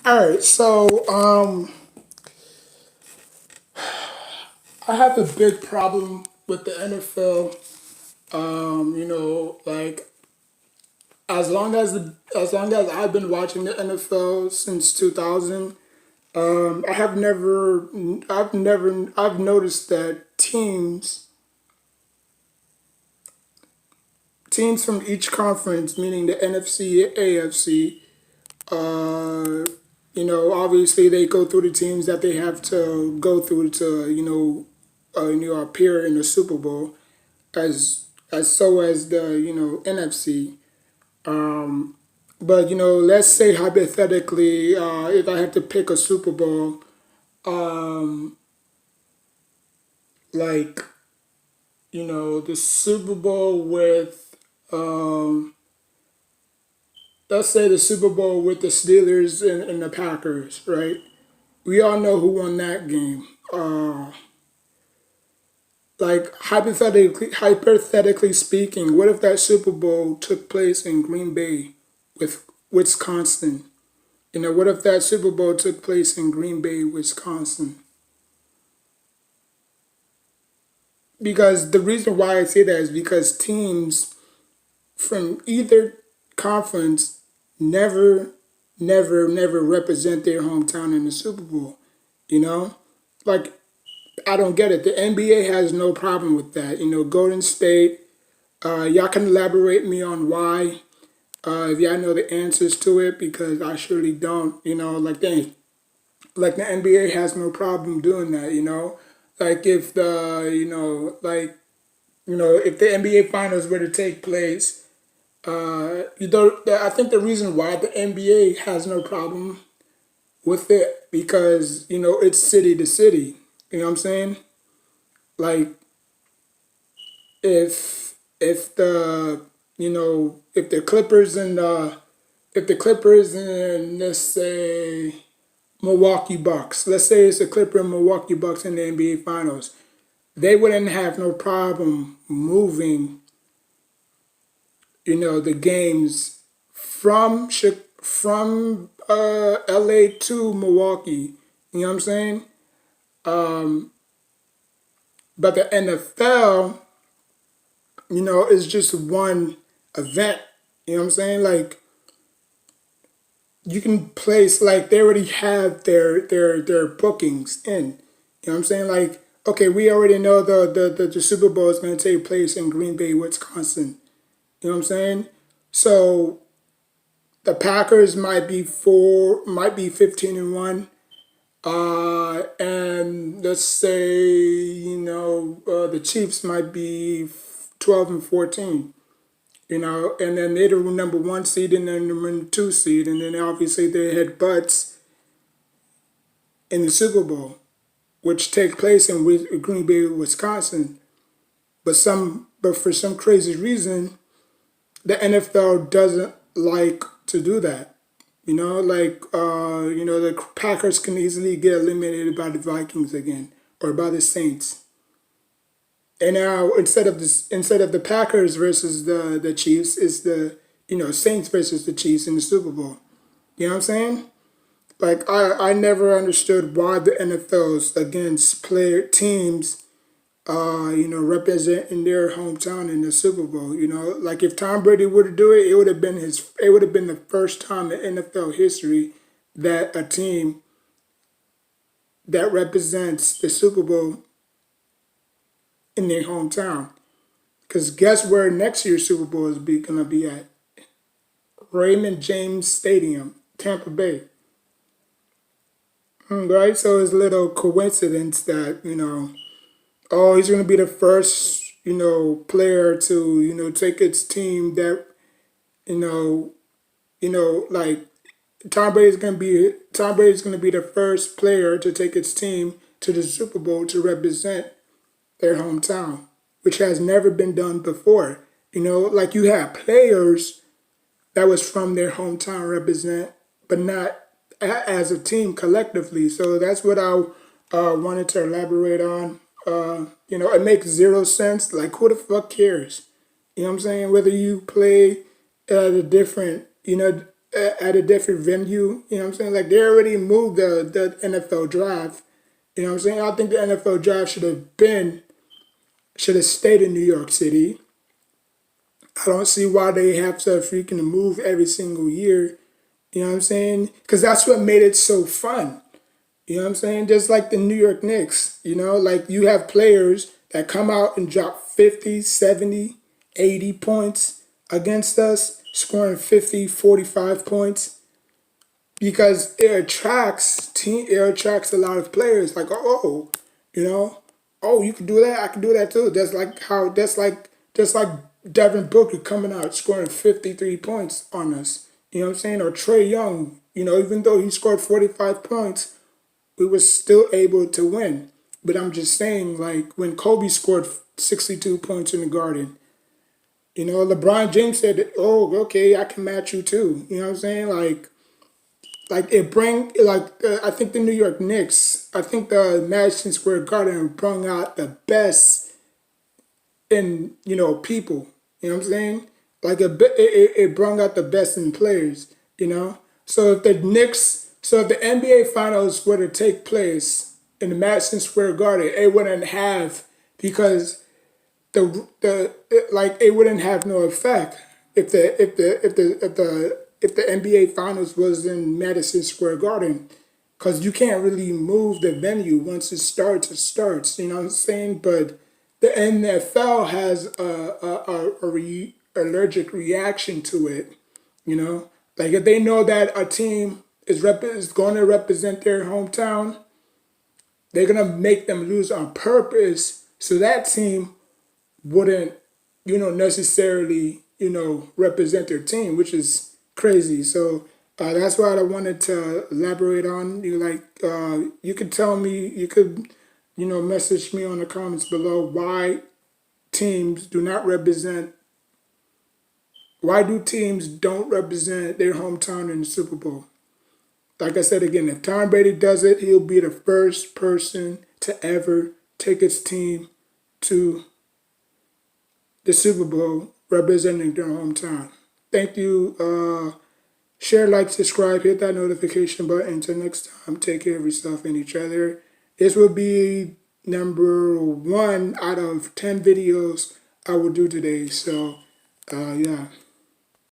All right, so I have a big problem with the NFL. Like as long as I've been watching the NFL since 2000, I have I've noticed that teams from each conference, meaning the NFC, AFC, obviously they go through the teams that they have to go through to, appear in the Super Bowl, as so as the NFC. But let's say hypothetically, if I had to pick a Super Bowl, like the Super Bowl with, let's say the Super Bowl with the Steelers and the Packers, right? We all know who won that game. Like hypothetically speaking, what if that Super Bowl took place in Green Bay with Wisconsin? What if that Super Bowl took place in Green Bay, Wisconsin? Because the reason why I say that is because teams from either conference never, never represent their hometown in the Super Bowl. You know, like I don't get it. The NBA has no problem with that. Golden State. Y'all can elaborate me on why. If y'all know the answers to it, because I surely don't. Like the NBA has no problem doing that. Like if the if the NBA finals were to take place, I think the reason why the NBA has no problem with it because it's city to city. You know what I'm saying? Like if the Clippers and let's say Milwaukee Bucks, let's say it's the Clipper and Milwaukee Bucks in the NBA Finals, they wouldn't have no problem moving the games from LA to Milwaukee. You know what I'm saying? But the NFL, is just one event. You know what I'm saying? Like you can place like they already have their bookings in. You know what I'm saying? Like, okay, we already know the Super Bowl is gonna take place in Green Bay, Wisconsin. You know what I'm saying? So the Packers might be 15-1. And let's say, the Chiefs might be 12-14. And then they're the number one seed and then the number two seed, and then obviously they had butts in the Super Bowl, which take place in Green Bay, Wisconsin. But for some crazy reason, the NFL doesn't like to do that. The Packers can easily get eliminated by the Vikings again or by the Saints. And now instead of the Packers versus the Chiefs, it's the Saints versus the Chiefs in the Super Bowl. You know what I'm saying? Like I never understood why the NFL's against player teams representing their hometown in the Super Bowl. Like if Tom Brady were to do it, it would have been the first time in NFL history that a team that represents the Super Bowl in their hometown. Because guess where next year's Super Bowl is gonna be at? Raymond James Stadium, Tampa Bay. Right? So it's a little coincidence that, oh, he's gonna be the first, player to, take its team that, you know, like Tom Brady's gonna be the first player to take its team to the Super Bowl to represent their hometown, which has never been done before. Like you have players that was from their hometown represent, but not as a team collectively. So that's what I wanted to elaborate on. It makes zero sense. Like, who the fuck cares? You know what I'm saying? Whether you play at a different, at a different venue. You know what I'm saying? Like they already moved the NFL draft. You know what I'm saying? I think the NFL draft should have stayed in New York City. I don't see why they have to freaking move every single year. You know what I'm saying? Because that's what made it so fun. You know what I'm saying? Just like the New York Knicks, like you have players that come out and drop 50, 70, 80 points against us, scoring 50, 45 points because it attracts a lot of players like, you know, oh, you can do that, I can do that too. That's like Devin Booker coming out scoring 53 points on us. You know what I'm saying? Or Trey Young, even though he scored 45 points, we were still able to win. But I'm just saying, like, when Kobe scored 62 points in the Garden, LeBron James said, oh, okay, I can match you too. You know what I'm saying? I think the New York Knicks, I think the Madison Square Garden brought out the best in, people. You know what I'm saying? It brought out the best in players. So if the NBA Finals were to take place in the Madison Square Garden, it wouldn't have because it wouldn't have no effect if the NBA Finals was in Madison Square Garden, because you can't really move the venue once it starts. It starts. You know what I'm saying? But the NFL has a allergic reaction to it. Like if they know that a team is going to represent their hometown, they're gonna make them lose on purpose so that team wouldn't, necessarily, represent their team, which is crazy. So that's what I wanted to elaborate on. You could tell me, you could, message me on the comments below teams do not represent, why do teams don't represent their hometown in the Super Bowl? Like I said again, if Tom Brady does it, he'll be the first person to ever take his team to the Super Bowl representing their hometown. Thank you. Share, like, subscribe, hit that notification button. Until next time, take care of yourself and each other. This will be number 1 out of 10 videos I will do today. So, yeah.